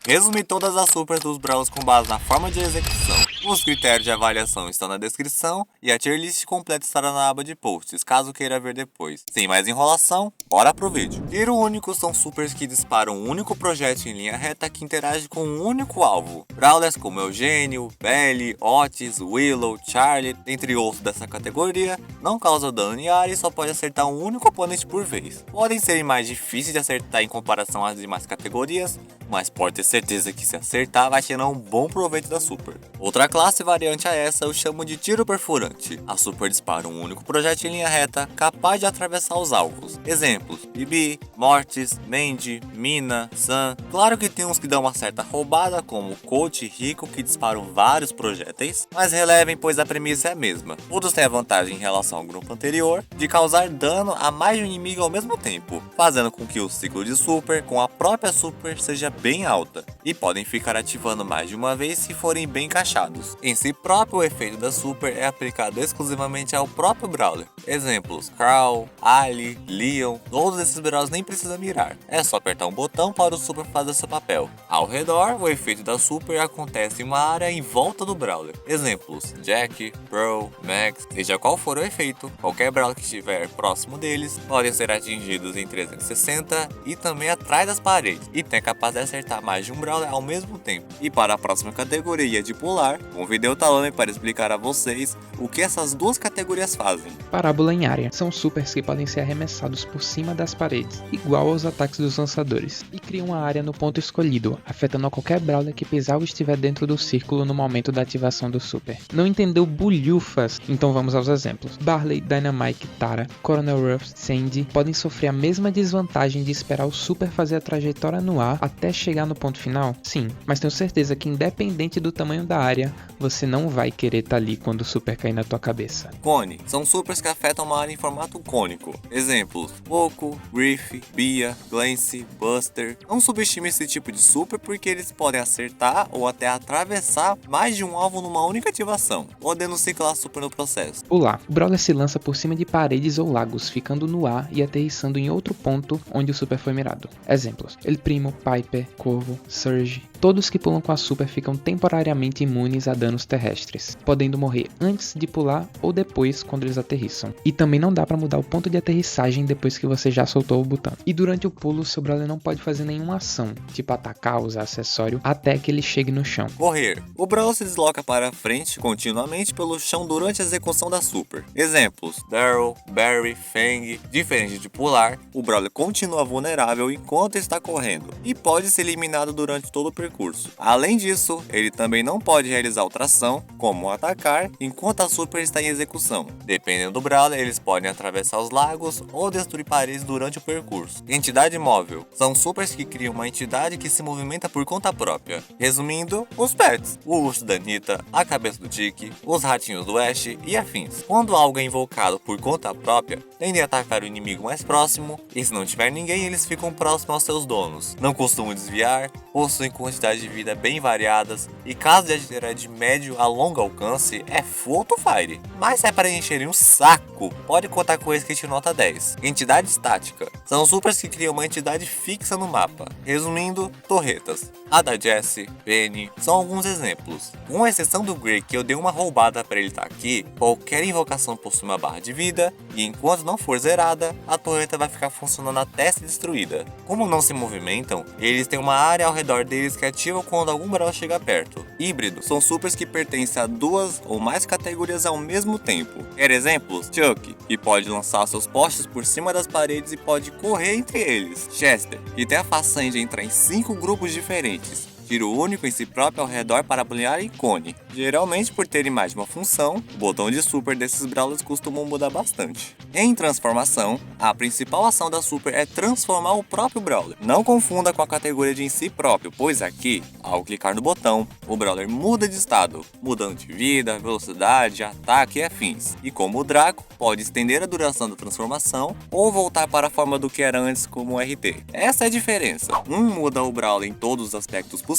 Resumi todas as supers dos Brawlers com base na forma de execução. Os critérios de avaliação estão na descrição e a tier list completa estará na aba de posts, caso queira ver depois. Sem mais enrolação, bora pro vídeo. Tiro único são supers que disparam um único projétil em linha reta que interage com um único alvo. Brawlers como Eugênio, Belly, Otis, Willow, Charlie, entre outros dessa categoria, não causam dano em área e só pode acertar um único oponente por vez. Podem ser mais difíceis de acertar em comparação às demais categorias, mas pode ter certeza que se acertar vai tirar um bom proveito da super. Outra classe variante a essa eu chamo de tiro perfurante. A super dispara um único projétil em linha reta capaz de atravessar os alvos. Exemplos: Bibi, Mortis, Mandy, Mina, Sam. Claro que tem uns que dão uma certa roubada, como Coach e Rico, que disparam vários projéteis, mas relevem pois a premissa é a mesma. Todos têm a vantagem em relação ao grupo anterior de causar dano a mais de um inimigo ao mesmo tempo, fazendo com que o ciclo de super com a própria super seja bem alta, e podem ficar ativando mais de uma vez se forem bem encaixados. Em si próprio, o efeito da super é aplicado exclusivamente ao próprio Brawler. Exemplos: Carl, Ali, Leon. Todos esses Brawlers nem precisa mirar, é só apertar um botão para o super fazer seu papel. Ao redor, o efeito da super acontece em uma área em volta do Brawler. Exemplos: Jack, Pearl, Max. Seja qual for o efeito, qualquer Brawler que estiver próximo deles podem ser atingidos em 360 e também atrás das paredes, e tem a capacidade de acertar mais de um Brawler ao mesmo tempo. E para a próxima categoria de pular, convidei o Talone para explicar a vocês o que essas duas categorias fazem. Parábola em área. São supers que podem ser arremessados por cima das paredes, igual aos ataques dos lançadores, e criam uma área no ponto escolhido, afetando a qualquer Brawler que pisar ou estiver dentro do círculo no momento da ativação do super. Não entendeu bulhufas? Então vamos aos exemplos. Barley, Dynamite, Tara, Coronel Ruffs, Sandy podem sofrer a mesma desvantagem de esperar o super fazer a trajetória no ar até chegar no ponto final? Sim, mas tenho certeza que independente do tamanho da área, você não vai querer estar ali quando o super cair na tua cabeça. Cone são supers que afetam uma área em formato cônico. Exemplos: Poco, Griff, Bia, Glance, Buster. Não subestime esse tipo de super porque eles podem acertar ou até atravessar mais de um alvo numa única ativação, podendo ciclar super no processo. Pular. O Brawler se lança por cima de paredes ou lagos, ficando no ar e aterrissando em outro ponto onde o super foi mirado. Exemplos: El Primo, Piper, Corvo, Surge. Todos que pulam com a super ficam temporariamente imunes a danos terrestres, podendo morrer antes de pular ou depois quando eles aterrissam. E também não dá pra mudar o ponto de aterrissagem depois que você já soltou o botão. E durante o pulo, seu Brawler não pode fazer nenhuma ação, tipo atacar, usar acessório, até que ele chegue no chão. Correr. O Brawler se desloca para frente continuamente pelo chão durante a execução da super. Exemplos: Daryl, Barry, Fang. Diferente de pular, o Brawler continua vulnerável enquanto está correndo e pode ser eliminado durante todo o percurso. Além disso, ele também não pode realizar outra ação, como atacar, enquanto a super está em execução. Dependendo do Brawler, eles podem atravessar os lagos ou destruir paredes durante o percurso. Entidade móvel. São supers que criam uma entidade que se movimenta por conta própria. Resumindo, os pets, o urso da Anitta, a cabeça do Tiki, os ratinhos do Ash e afins. Quando algo é invocado por conta própria, tendem a atacar o inimigo mais próximo, e se não tiver ninguém, eles ficam próximos aos seus donos. Não costumam desviar, possuem quantidades de vida bem variadas, e caso de atirar de médio a longo alcance, é full to fire. Mas se é para encherem um saco, pode contar com esse kit nota 10. Entidade estática. São supers que criam uma entidade fixa no mapa. Resumindo, torretas. A da Jessie, Penny, são alguns exemplos. Com exceção do Grey, que eu dei uma roubada para ele estar aqui, qualquer invocação possui uma barra de vida, e enquanto não for zerada, a torreta vai ficar funcionando até ser destruída. Como não se movimentam, eles têm uma área ao redor deles que ativa quando algum Brawl chega perto. Híbrido são supers que pertencem a duas ou mais categorias ao mesmo tempo. Quer exemplos? Chuck, que pode lançar seus postes por cima das paredes e pode correr entre eles. Chester, que tem a façanha de entrar em 5 grupos diferentes. Tiro único em si próprio ao redor para bulhar em cone. Geralmente, por terem mais de uma função, o botão de super desses Brawlers costumam mudar bastante. Em transformação, a principal ação da super é transformar o próprio Brawler. Não confunda com a categoria de em si próprio, pois aqui, ao clicar no botão, o Brawler muda de estado, mudando de vida, velocidade, ataque e afins. E como o Draco, pode estender a duração da transformação ou voltar para a forma do que era antes como o RT. Essa é a diferença. Um muda o Brawler em todos os aspectos possíveis,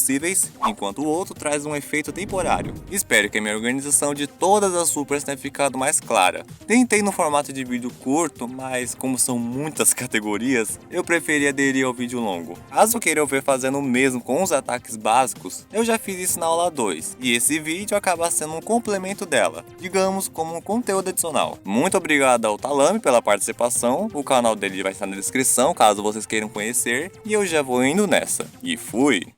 enquanto o outro traz um efeito temporário. Espero que a minha organização de todas as supers tenha ficado mais clara. Tentei no formato de vídeo curto, mas como são muitas categorias, eu preferi aderir ao vídeo longo. Caso queiram ver fazendo o mesmo com os ataques básicos, eu já fiz isso na aula 2, e esse vídeo acaba sendo um complemento dela, digamos como um conteúdo adicional. Muito obrigado ao Talame pela participação, o canal dele vai estar na descrição caso vocês queiram conhecer, e eu já vou indo nessa. E fui!